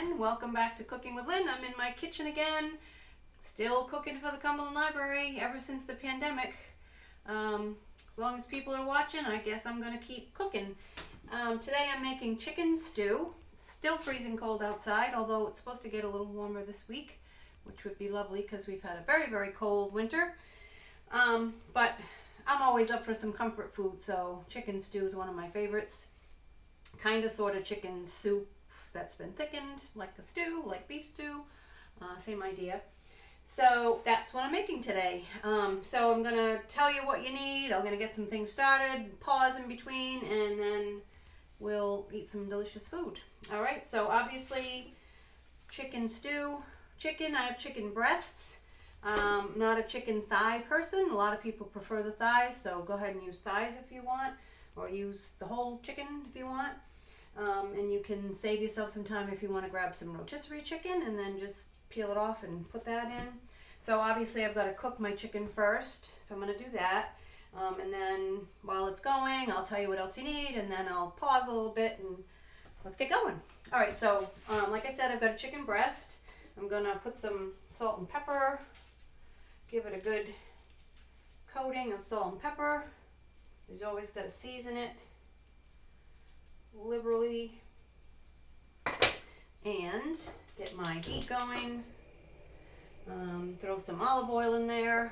again. Welcome back to Cooking with Lynn. I'm in my kitchen again, still cooking for the Cumberland Library ever since the pandemic. As long as people are watching, I guess I'm going to keep cooking. Today I'm making chicken stew. Still freezing cold outside, although it's supposed to get a little warmer this week, which would be lovely because we've had a very, very cold winter. But I'm always up for some comfort food, so chicken stew is one of my favorites. Kind of sort of chicken soup that's been thickened, like a stew, like beef stew, same idea. So that's what I'm making today. So I'm gonna tell you what you need. I'm gonna get some things started, pause in between, and then we'll eat some delicious food. All right, so obviously chicken stew. Chicken, I have chicken breasts. Not a chicken thigh person. A lot of people prefer the thighs, so go ahead and use thighs if you want, or use the whole chicken if you want. And you can save yourself some time if you want to grab some rotisserie chicken and then just peel it off and put that in. So obviously I've got to cook my chicken first, so I'm going to do that. And then while it's going, I'll tell you what else you need, and then I'll pause a little bit and let's get going. All right, so like I said, I've got a chicken breast. I'm going to put some salt and pepper, give it a good coating of salt and pepper. You've always got to season it liberally and get my heat going. Throw some olive oil in there.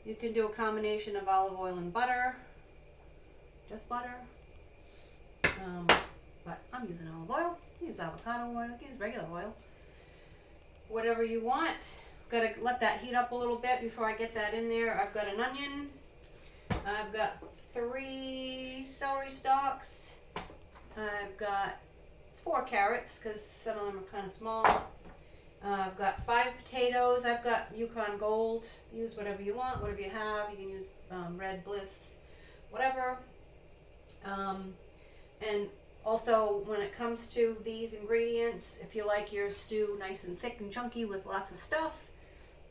You can do a combination of olive oil and butter, just butter, but I'm using olive oil. You use avocado oil, you use regular oil, whatever you want. Got to let that heat up a little bit before I get that in there. I've got an onion. I've got 3 celery stalks. I've got 4 carrots because some of them are kind of small. I've got 5 potatoes. I've got Yukon Gold. Use whatever you want, whatever you have. You can use Red Bliss, whatever. And also, when it comes to these ingredients, if you like your stew nice and thick and chunky with lots of stuff,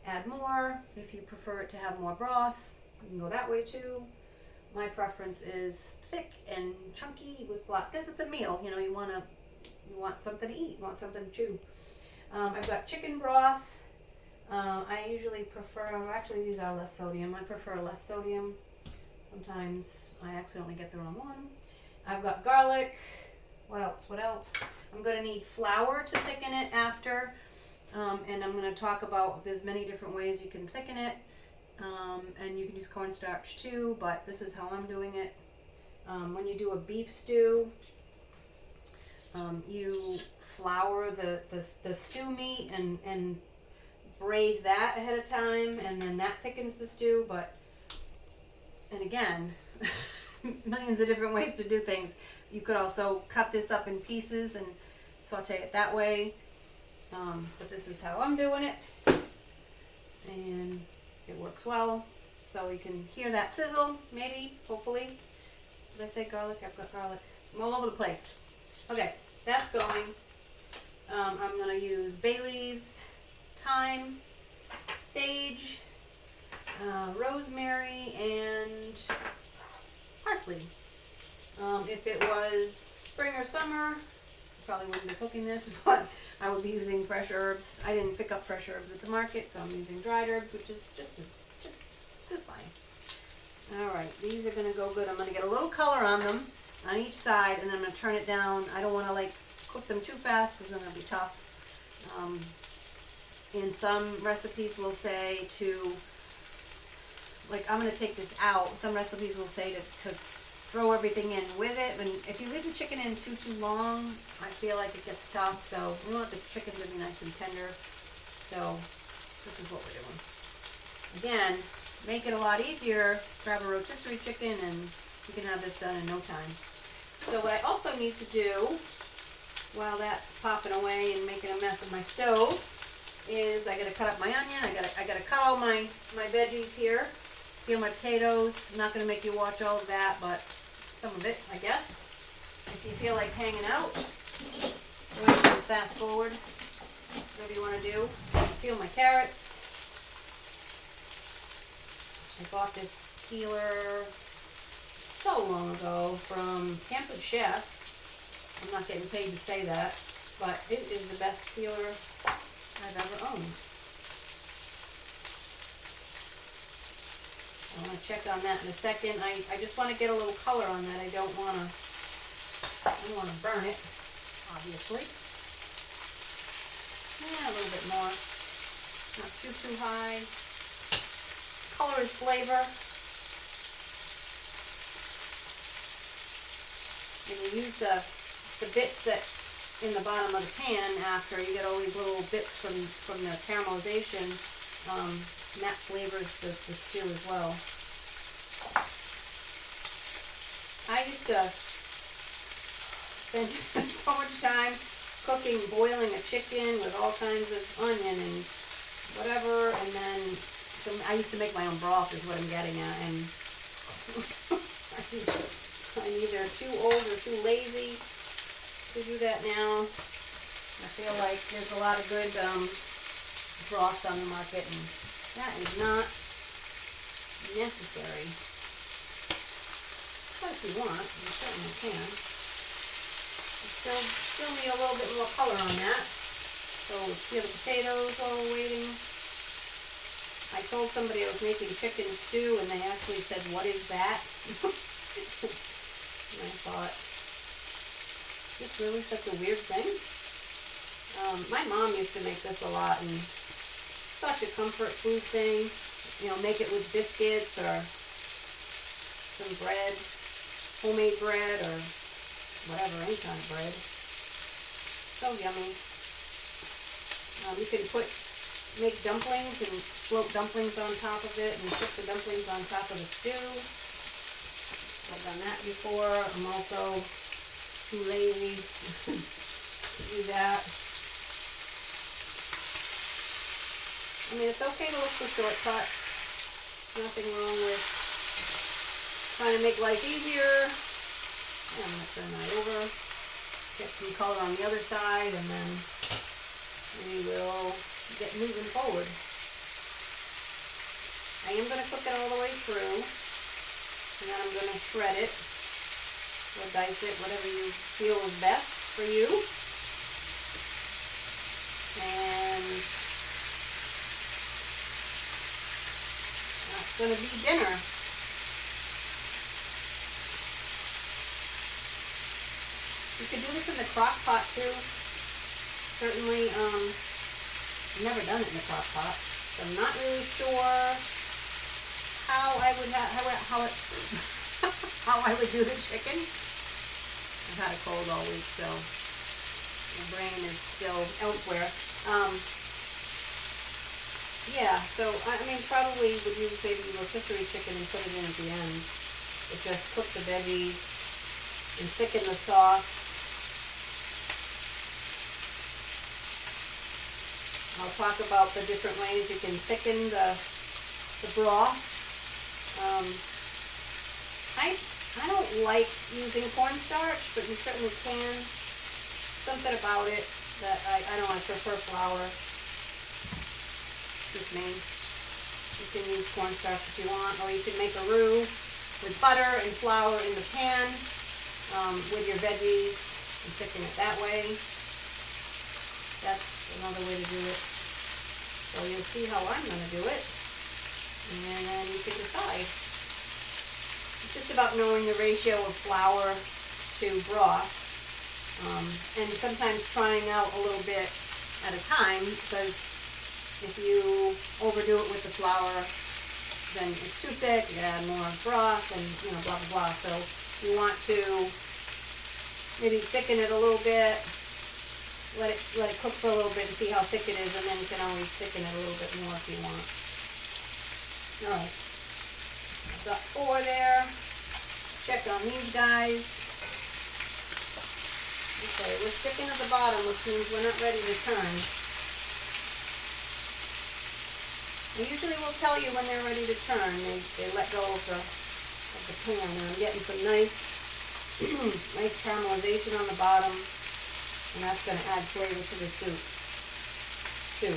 add more. If you prefer it to have more broth, you can go that way too. My preference is thick and chunky with lots, because it's a meal. You know, you want something to eat, you want something to chew. I've got chicken broth. I usually prefer, actually these are less sodium. I prefer less sodium. Sometimes I accidentally get the wrong one. I've got garlic. What else? I'm going to need flour to thicken it after. And I'm going to talk about, there's many different ways you can thicken it. And you can use cornstarch too, but this is how I'm doing it. When you do a beef stew, you flour the stew meat and braise that ahead of time, and then that thickens the stew. And again, millions of different ways to do things. You could also cut this up in pieces and saute it that way. But this is how I'm doing it. And it works well. So you can hear that sizzle, maybe, hopefully. Did I say garlic? I've got garlic. I'm all over the place. Okay, that's going. I'm going to use bay leaves, thyme, sage, rosemary, and parsley. If it was spring or summer, I probably wouldn't be cooking this, but I would be using fresh herbs. I didn't pick up fresh herbs at the market, so I'm using dried herbs, which is just fine. All right, these are going to go good. I'm going to get a little color on them on each side, and then I'm going to turn it down. I don't want to cook them too fast because then it'll be tough. In some recipes will say to, I'm going to take this out. Some recipes will say to throw everything in with it, and if you leave the chicken in too long, I feel like it gets tough. So we want the chicken to be nice and tender. So this is what we're doing. Again, make it a lot easier. Grab a rotisserie chicken and you can have this done in no time. So what I also need to do while that's popping away and making a mess of my stove is I gotta cut up my onion. I gotta cut all my veggies here. Peel my potatoes. I'm not gonna make you watch all of that, but some of it, I guess. If you feel like hanging out, go ahead and fast forward. Whatever you want to do. Peel my carrots. I bought this peeler so long ago from Pampered Chef. I'm not getting paid to say that. but it is the best peeler I've ever owned. I want to check on that in a second. I just want to get a little color on that. I don't want to burn it, obviously. Yeah, a little bit more. Not too high. Color is flavor. And you use the bits that in the bottom of the pan after you get all these little bits from the caramelization. And that flavors the stew as well. I used to spend so much time cooking, boiling a chicken with all kinds of onion and whatever, and then I used to make my own broth is what I'm getting at, and I'm either too old or too lazy to do that now. I feel like there's a lot of good broths on the market, and that is not necessary. But if you want, you certainly can. You still need a little bit more color on that. So see the potatoes all waiting. I told somebody I was making chicken stew, and they actually said, "What is that?" And I thought, is this really such a weird thing? My mom used to make this a lot, and such a comfort food thing. You know, make it with biscuits or some bread, homemade bread or whatever, any kind of bread. So yummy. You can make dumplings and float dumplings on top of it and put the dumplings on top of the stew. I've done that before. I'm also too lazy to do that. I mean, it's okay to look for shortcuts. Nothing wrong with trying to make life easier. And I'm going to turn that over. Get some color on the other side, and then we will get moving forward. I am going to cook it all the way through, and then I'm going to shred it or dice it, whatever you feel is best for you. And that's going to be dinner. You could do this in the crock pot too. Certainly, I've never done it in the crock pot. So I'm not really sure how I would how I would do the chicken. I've had a cold all week, so my brain is still elsewhere. Yeah, so I mean, probably would use maybe rotisserie chicken and put it in at the end. But just cook the veggies and thicken the sauce. I'll talk about the different ways you can thicken the broth. I don't like using cornstarch, but you certainly can. Something about it that I don't know, I prefer flour. Excuse me. You can use cornstarch if you want, or you can make a roux with butter and flour in the pan with your veggies and thicken it that way. That's another way to do it. So you'll see how I'm going to do it, and then you can decide. It's just about knowing the ratio of flour to broth, and sometimes trying out a little bit at a time, because if you overdo it with the flour, then it's too thick, you add more broth, and blah blah blah. So you want to maybe thicken it a little bit. Let it cook for a little bit and see how thick it is, and then you can always thicken it a little bit more if you want. Alright, I've got 4 there. Check on these guys. Okay, we're sticking at the bottom, which means we're not ready to turn. They usually will tell you when they're ready to turn. They let go of the pan, and I'm getting some nice nice caramelization on the bottom. And that's going to add flavor to the soup, too.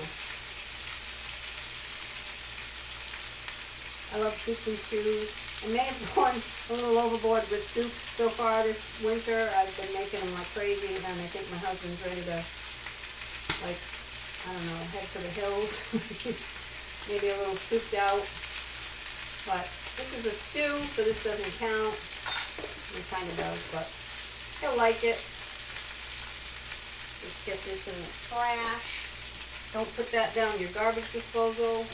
I love soups and stews. I may have gone a little overboard with soups so far this winter. I've been making them like crazy, and I think my husband's ready to, like, I don't know, head for the hills. Maybe a little souped out. But this is a stew, so this doesn't count. It kind of does, but he'll like it. Let's get this in the trash. Don't put that down your garbage disposal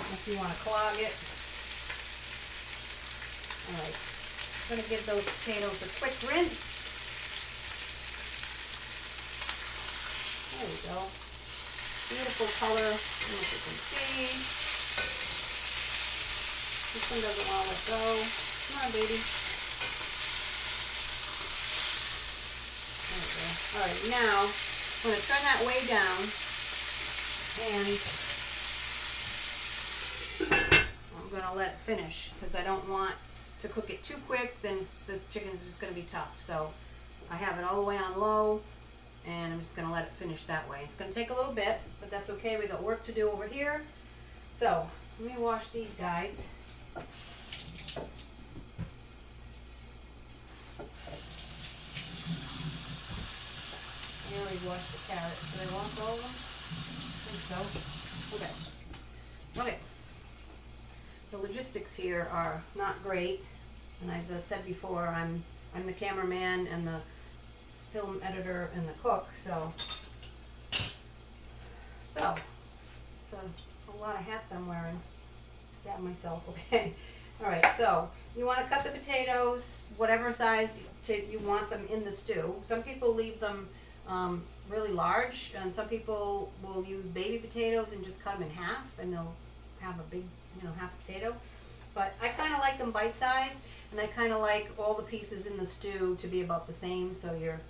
if you want to clog it. Alright, I'm going to give those potatoes a quick rinse. There we go. Beautiful color. I don't know if you can see. This one doesn't want to let go. Come on, baby. There we go. Alright, now I'm going to turn that way down, and I'm going to let it finish because I don't want to cook it too quick, then the chicken's just going to be tough. So I have it all the way on low, and I'm just going to let it finish that way. It's going to take a little bit, but that's okay. We got work to do over here. So let me wash these guys. I already washed the carrots. Did I wash all of them? I think so. Okay. Okay. The logistics here are not great, and as I've said before, I'm the cameraman and the film editor and the cook, so it's a lot of hats I'm wearing. Stab myself. Okay. All right. So you want to cut the potatoes whatever size you want them in the stew. Some people leave them really large, and some people will use baby potatoes and just cut them in half, and they'll have a big, half potato. But I kind of like them bite-sized, and I kind of like all the pieces in the stew to be about the same, so you're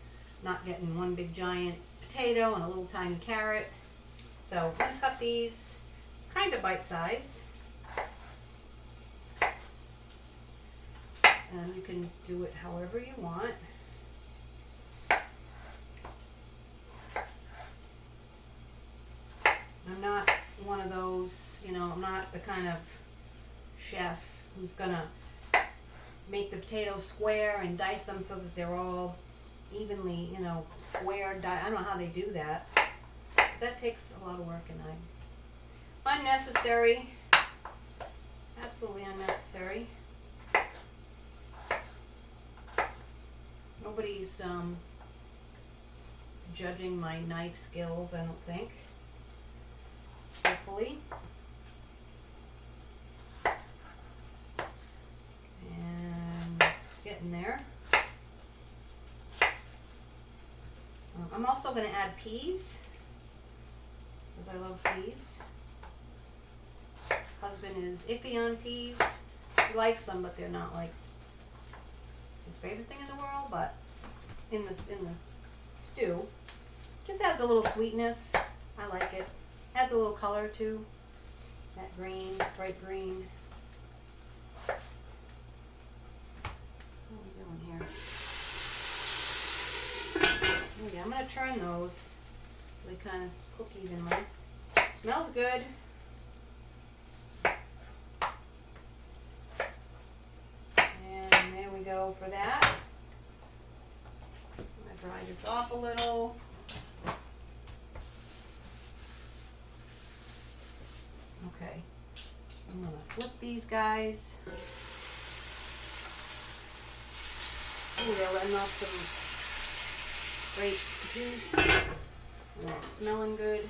not getting one big giant potato and a little tiny carrot. So I'm going to cut these kind of bite-sized, and you can do it however you want. I'm not one of those, I'm not the kind of chef who's gonna make the potatoes square and dice them so that they're all evenly, square. I don't know how they do that. That takes a lot of work, and unnecessary. Absolutely unnecessary. Nobody's judging my knife skills, I don't think. Hopefully. And getting there. I'm also going to add peas, because I love peas. Husband is iffy on peas. He likes them, but they're not like his favorite thing in the world. But in the stew, just adds a little sweetness. I like it. Adds a little color too. That green, bright green. What are we doing here? Okay, I'm going to turn those so they kind of cook evenly. Smells good. And there we go for that. I'm going to dry this off a little. Okay, I'm going to flip these guys. Ooh, they're letting off some great juice. And they're smelling good.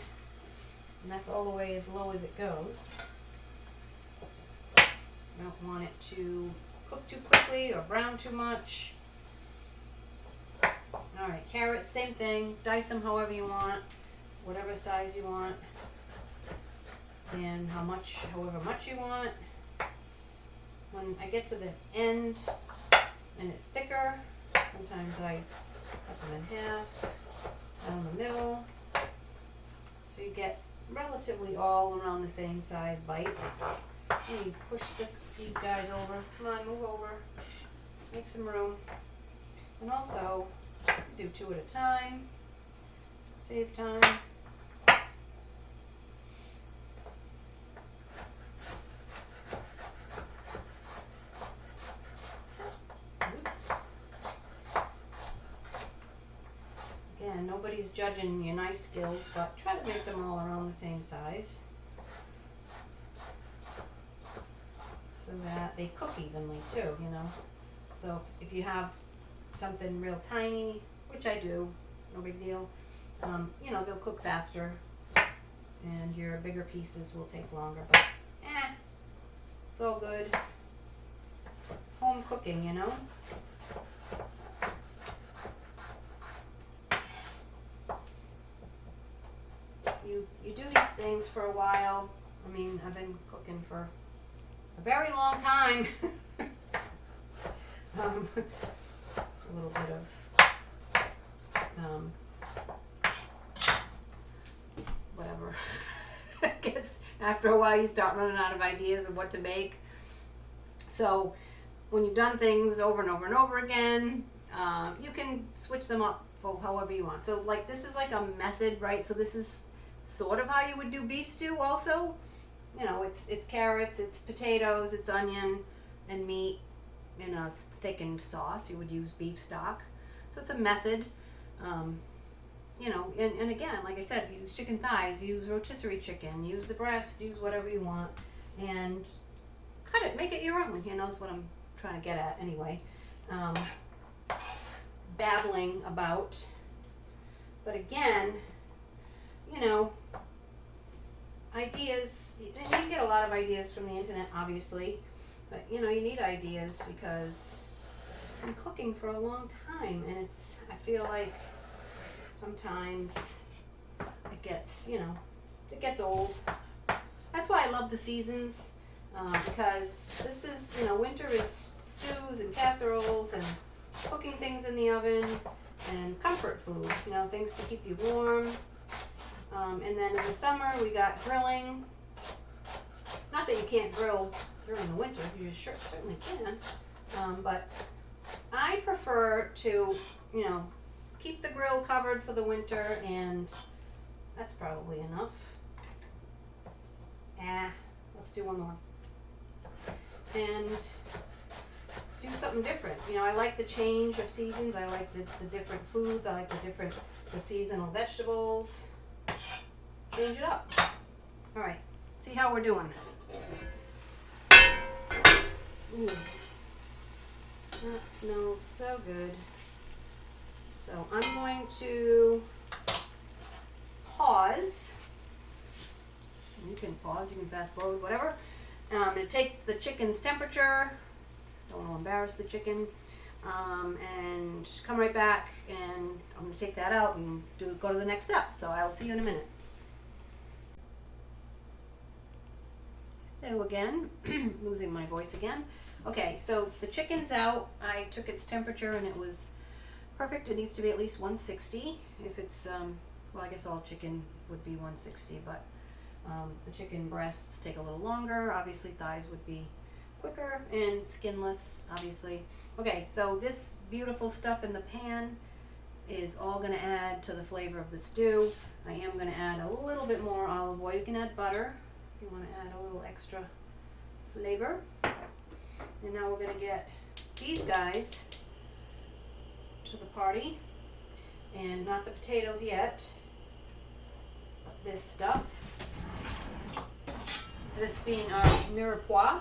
And that's all the way as low as it goes. I don't want it to cook too quickly or brown too much. Alright, carrots, same thing. Dice them however you want, whatever size you want. And however much you want. When I get to the end and it's thicker, sometimes I cut them in half, down the middle, so you get relatively all around the same size bite. Let me push these guys over. Come on, move over. Make some room. And also, do 2 at a time. Save time. nobody's judging your knife skills, but try to make them all around the same size so that they cook evenly too, you know. So if you have something real tiny, which I do, no big deal, you know, they'll cook faster and your bigger pieces will take longer, but it's all good. Home cooking, you know. You do these things for a while. I mean, I've been cooking for a very long time. It's a little bit of whatever. I guess after a while you start running out of ideas of what to make. So when you've done things over and over and over again, you can switch them up for however you want. So like this is like a method, right? So this is sort of how you would do beef stew also. You know, it's carrots, it's potatoes, it's onion and meat in a thickened sauce. You would use beef stock. So it's a method. You know, and again, like I said, use chicken thighs, use rotisserie chicken, use the breast, use whatever you want, and cut it, make it your own. You know, that's what I'm trying to get at anyway. Babbling about, but again, you know, ideas, and you get a lot of ideas from the internet, obviously, but you know, you need ideas because I'm cooking for a long time, and I feel like sometimes it gets, you know, it gets old. That's why I love the seasons, because this is, you know, winter is stews and casseroles and cooking things in the oven and comfort food, you know, things to keep you warm. And then in the summer we got grilling. Not that you can't grill during the winter, you certainly can. But I prefer to, you know, keep the grill covered for the winter, and that's probably enough. Let's do one more. And do something different. You know, I like the change of seasons. I like the different foods. I like the seasonal vegetables. Change it up. All right, see how we're doing. Ooh, that smells so good. So I'm going to pause. You can pause, you can fast forward, whatever. I'm going to take the chicken's temperature. Don't want to embarrass the chicken. And come right back, and I'm going to take that out and go to the next step. So I'll see you in a minute. Hello again. Losing my voice again. Okay, so the chicken's out. I took its temperature and it was perfect. It needs to be at least 160. If it's, well, I guess all chicken would be 160, but the chicken breasts take a little longer. Obviously thighs would be quicker, and skinless, obviously. Okay, so this beautiful stuff in the pan is all going to add to the flavor of the stew. I am going to add a little bit more olive oil. You can add butter if you want to add a little extra flavor. And now we're going to get these guys to the party, and not the potatoes yet, but this stuff. This being our mirepoix,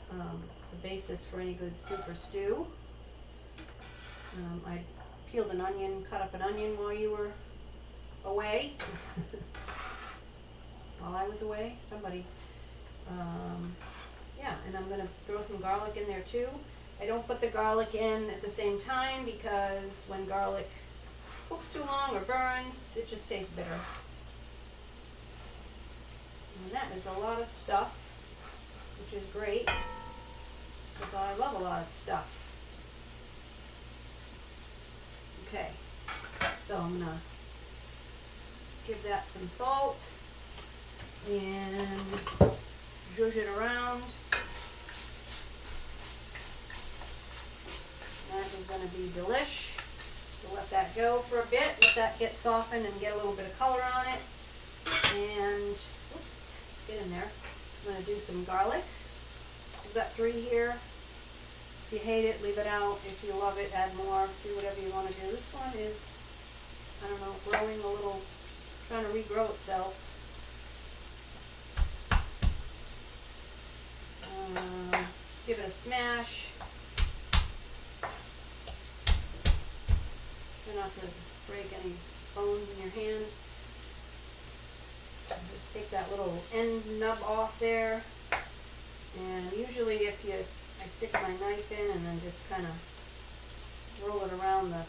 the basis for any good soup or stew. I peeled an onion, cut up an onion while you were away. While I was away, somebody. Yeah, and I'm going to throw some garlic in there too. I don't put the garlic in at the same time because when garlic cooks too long or burns, it just tastes bitter. And that is a lot of stuff, which is great because I love a lot of stuff. Okay, so I'm going to give that some salt and zhuzh it around. That is going to be delish. So let that go for a bit, let that get softened and get a little bit of color on it. And, oops, get in there. I'm going to do some garlic. I've got 3 here. If you hate it, leave it out. If you love it, add more. Do whatever you want to do. This one is I don't know, growing a little, trying to regrow itself. Give it a smash. Try not to break any bones in your hand. Just take that little end nub off there. And usually I stick my knife in and then just kind of roll it around the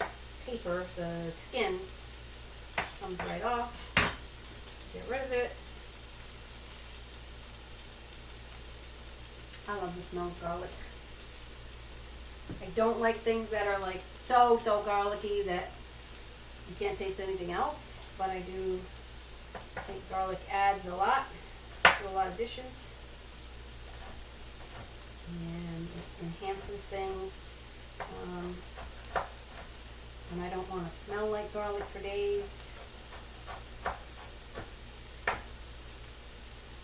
paper, the skin comes right off. Get rid of it. I love the smell of garlic. I don't like things that are like so garlicky that you can't taste anything else, but I do think garlic adds a lot to a lot of dishes. And it enhances things. And I don't want to smell like garlic for days.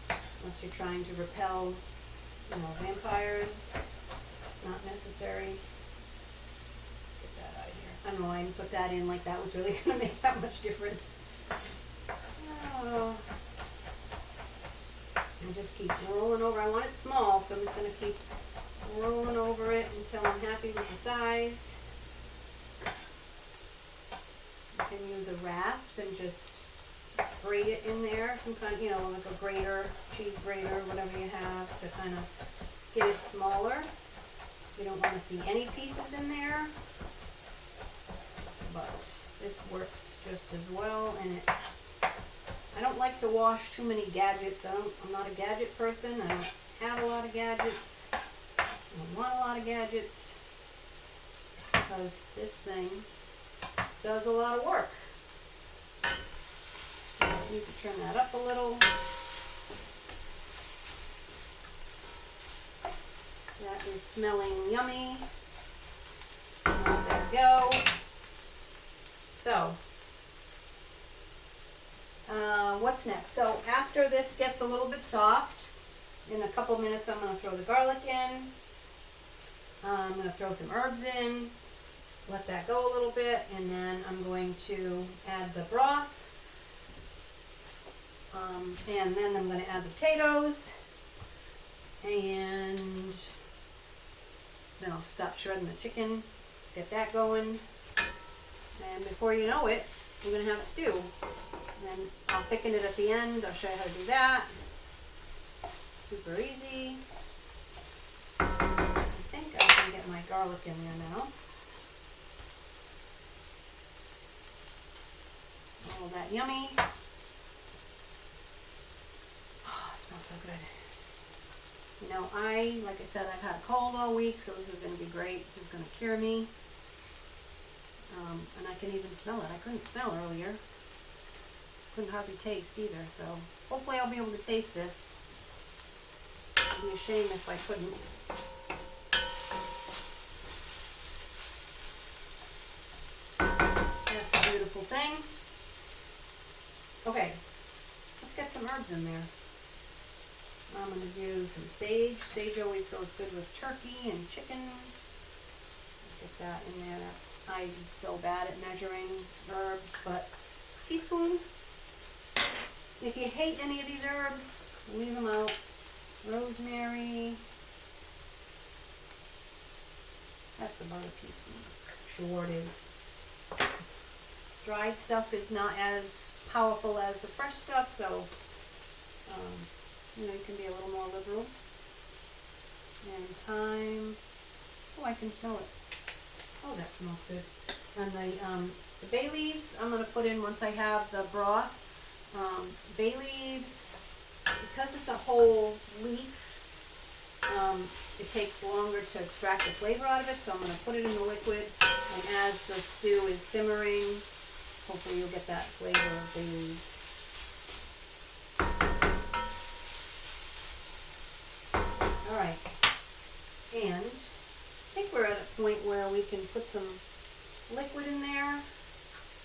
Unless you're trying to repel, vampires. Not necessary. Get that out of here. I don't know why I didn't put that in, like that was really going to make that much difference. Oh. And just keep rolling over. I want it small, so I'm just going to keep rolling over it until I'm happy with the size. You can use a rasp and just grate it in there, some kind, like a grater, cheese grater, whatever you have, to kind of get it smaller. You don't want to see any pieces in there, but this works just as well. And I don't like to wash too many gadgets. I'm not a gadget person. I don't have a lot of gadgets. I don't want a lot of gadgets because this thing does a lot of work. I need to turn that up a little. That is smelling yummy. There we go. So, what's next? So after this gets a little bit soft, in a couple minutes I'm going to throw the garlic in. I'm going to throw some herbs in, let that go a little bit, and then I'm going to add the broth. And then I'm going to add the potatoes, and then I'll stop shredding the chicken, get that going, and before you know it, we're going to have stew. And I'll thicken it at the end. I'll show you how to do that. Super easy. I think I can get my garlic in there now. All that yummy. Oh, it smells so good. Like I said, I've had a cold all week, so this is going to be great. This is going to cure me. And I can even smell it. I couldn't smell earlier. Couldn't hardly taste either, so hopefully I'll be able to taste this. It'd be a shame if I couldn't. That's a beautiful thing. Okay, let's get some herbs in there. I'm going to do some sage. Sage always goes good with turkey and chicken. Get that in there. I'm so bad at measuring herbs, but teaspoon. If you hate any of these herbs, leave them out. Rosemary. That's about a teaspoon. Sure it is. Dried stuff is not as powerful as the fresh stuff, so you can be a little more liberal. And thyme. Oh, I can smell it. Oh, that smells good. And the bay leaves I'm going to put in once I have the broth. Bay leaves, because it's a whole leaf, it takes longer to extract the flavor out of it, so I'm going to put it in the liquid, and as the stew is simmering, hopefully you'll get that flavor of bay leaves. Alright, and I think we're at a point where we can put some liquid in there,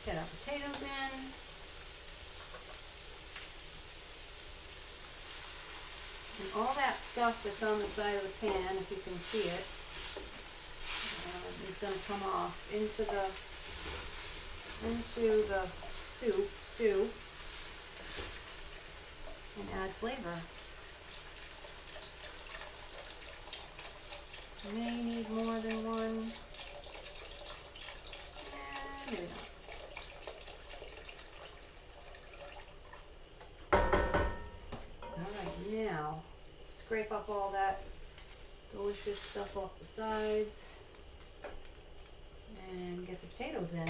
get our potatoes in. And all that stuff that's on the side of the pan, if you can see it, is going to come off into the into the stew, and add flavor. You may need more than one. Maybe not. Alright, now scrape up all that delicious stuff off the sides and get the potatoes in.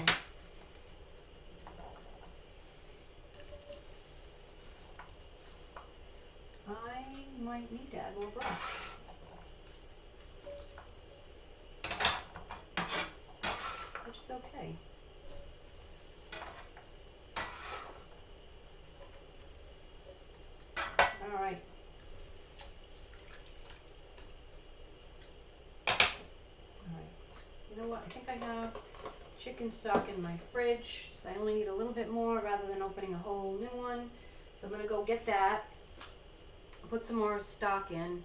I might need to add more broth. Which is okay. Alright. You know what? I think I have chicken stock in my fridge, so I only need a little bit more rather than opening a whole new one. So I'm going to go get that, put some more stock in,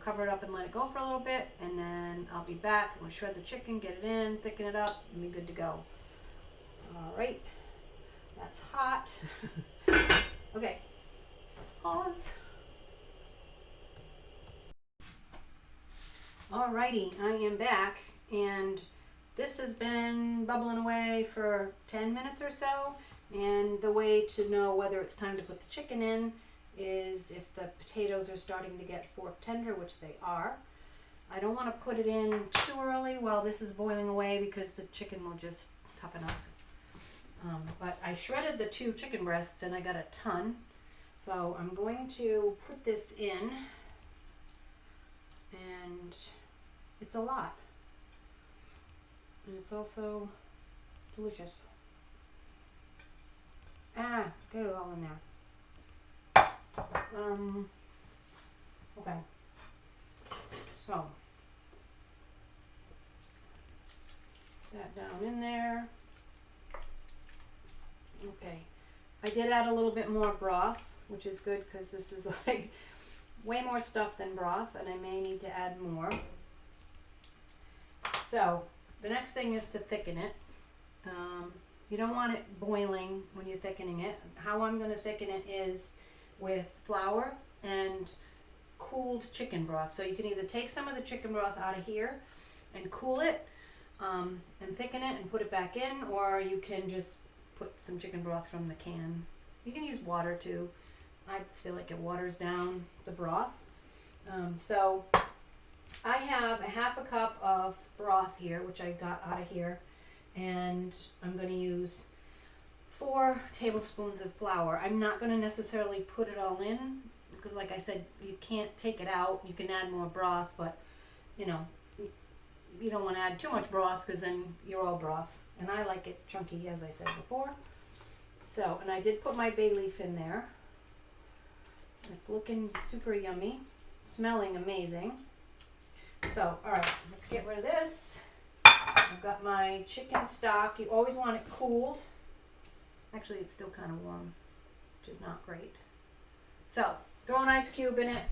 cover it up and let it go for a little bit, and then I'll be back. I'm going to shred the chicken, get it in, thicken it up, and be good to go. Alright, that's hot. Okay, pause. Alrighty, I am back, and this has been bubbling away for 10 minutes or so, and the way to know whether it's time to put the chicken in is if the potatoes are starting to get fork tender, which they are. I don't want to put it in too early while this is boiling away because the chicken will just toughen up. But I shredded the 2 chicken breasts and I got a ton. So I'm going to put this in, and it's a lot. And it's also delicious. Get it all in there. Okay. So, that down in there. Okay. I did add a little bit more broth, which is good because this is like way more stuff than broth, and I may need to add more. So, the next thing is to thicken it. You don't want it boiling when you're thickening it. How I'm going to thicken it is with flour and cooled chicken broth. So you can either take some of the chicken broth out of here and cool it and thicken it and put it back in, or you can just put some chicken broth from the can. You can use water too. I just feel like it waters down the broth. So I have a 1/2 cup of broth here, which I got out of here, and I'm going to use 4 tablespoons of flour. I'm not going to necessarily put it all in because, like I said, you can't take it out. You can add more broth, but you know, you don't want to add too much broth because then you're all broth. And I like it chunky, as I said before. So, and I did put my bay leaf in there. It's looking super yummy, smelling amazing. So, all right, let's get rid of this. I've got my chicken stock. You always want it cooled. Actually, it's still kind of warm, which is not great. So, throw an ice cube in it.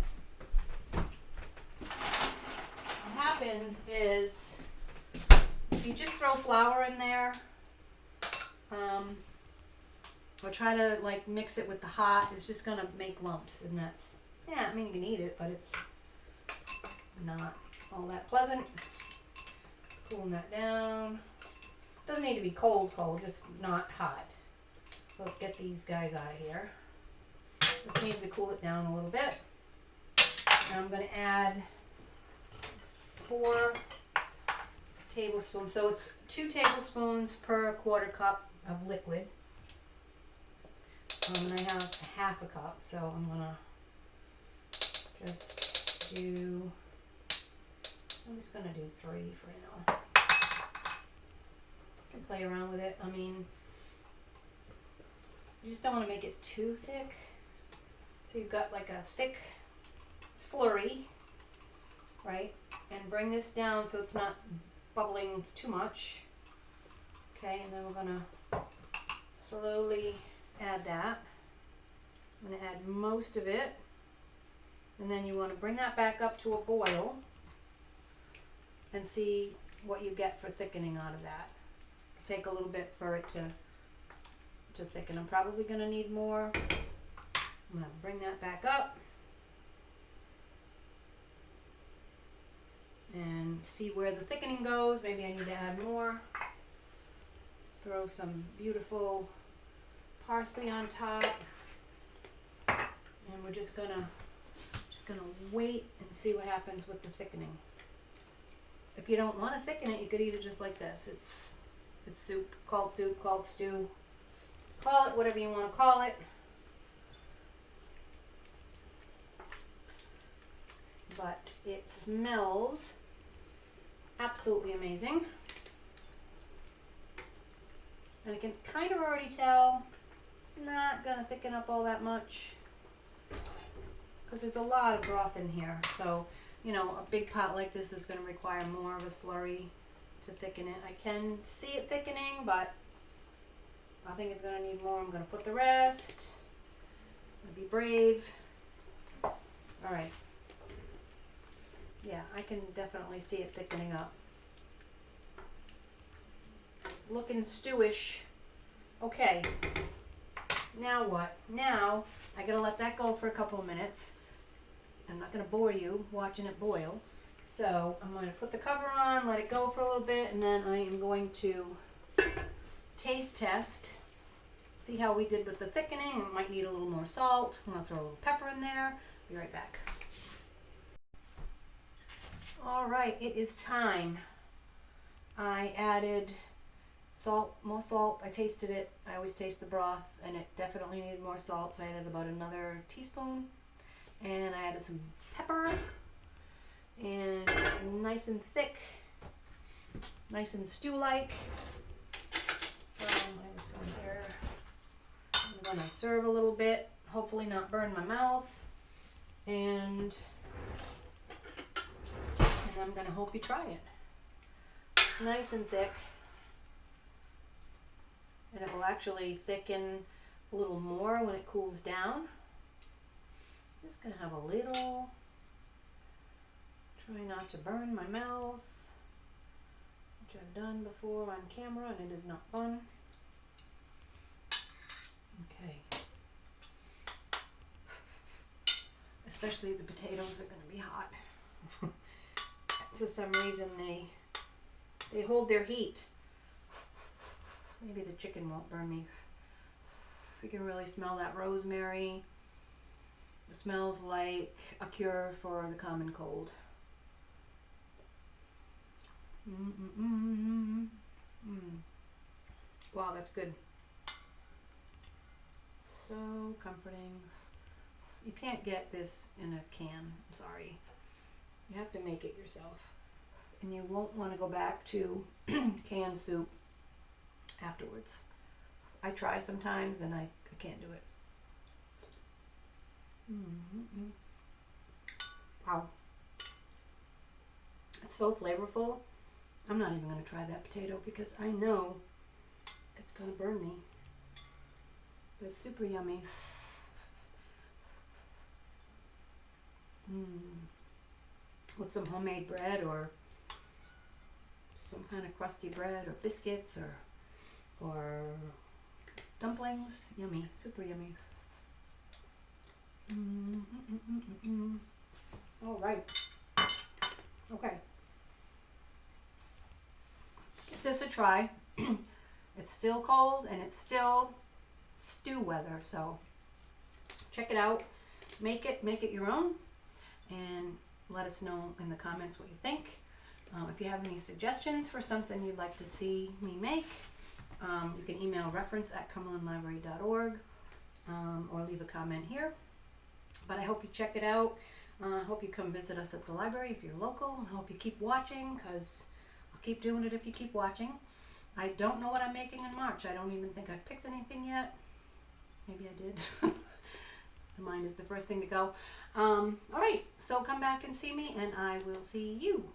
What happens is, if you just throw flour in there, or try to like mix it with the hot, it's just gonna make lumps, and that's, yeah, I mean you can eat it, but it's not all that pleasant. Just cooling that down. Doesn't need to be cold, just not hot. So let's get these guys out of here. Just need to cool it down a little bit. Now I'm going to add 4 tablespoons. So it's 2 tablespoons per 1/4 cup of liquid. And I have 1/2 cup, so I'm going to just do, I'm just going to do 3 for now. You can play around with it. I mean, you just don't want to make it too thick. So you've got like a thick slurry, right? And bring this down so it's not bubbling too much. Okay, and then we're going to slowly add that. I'm going to add most of it. And then you want to bring that back up to a boil and see what you get for thickening out of that. take a little bit for it to thicken. I'm probably going to need more. I'm going to bring that back up and see where the thickening goes. Maybe I need to add more. Throw some beautiful parsley on top. And we're just gonna wait and see what happens with the thickening. If you don't want to thicken it, you could eat it just like this. It's soup, called stew. Call it whatever you want to call it. But it smells absolutely amazing. And I can kind of already tell it's not going to thicken up all that much because there's a lot of broth in here. So, you know, a big pot like this is going to require more of a slurry to thicken it. I can see it thickening, but I think it's going to need more. I'm going to put the rest. I'm going to be brave. All right. Yeah, I can definitely see it thickening up. Looking stewish. Okay. Now what? Now I gotta let that go for a couple of minutes. I'm not gonna bore you watching it boil. So I'm going to put the cover on, let it go for a little bit, and then I am going to taste test. See how we did with the thickening. It might need a little more salt. I'm gonna throw a little pepper in there. Be right back. All right, it is time. I added salt, more salt. I tasted it. I always taste the broth, and it definitely needed more salt. So I added about another teaspoon, and I added some pepper, and it's nice and thick, nice and stew-like. I'm going to serve a little bit, hopefully not burn my mouth, and I'm going to hope you try it. It's nice and thick, and it will actually thicken a little more when it cools down. Just going to have a little, try not to burn my mouth, which I've done before on camera, and it is not fun. Okay. Especially the potatoes are going to be hot. For some reason they hold their heat. Maybe the chicken won't burn me. You can really smell that rosemary. It smells like a cure for the common cold. Wow, that's good. So comforting. You can't get this in a can. I'm sorry. You have to make it yourself. And you won't want to go back to canned soup afterwards. I try sometimes and I can't do it. Wow. It's so flavorful. I'm not even going to try that potato because I know it's going to burn me. But it's super yummy. With some homemade bread or some kind of crusty bread or biscuits or dumplings. Yummy, super yummy. All right. Okay. Give this a try. It's still cold and it's still stew weather, so check it out. Make it your own, and let us know in the comments what you think. If you have any suggestions for something you'd like to see me make, you can email reference@cumberlandlibrary.org or leave a comment here. But I hope you check it out. I hope you come visit us at the library if you're local. I hope you keep watching, because I'll keep doing it if you keep watching. I don't know what I'm making in March. I don't even think I've picked anything yet. Maybe I did. The mind is the first thing to go. All right, so come back and see me, and I will see you.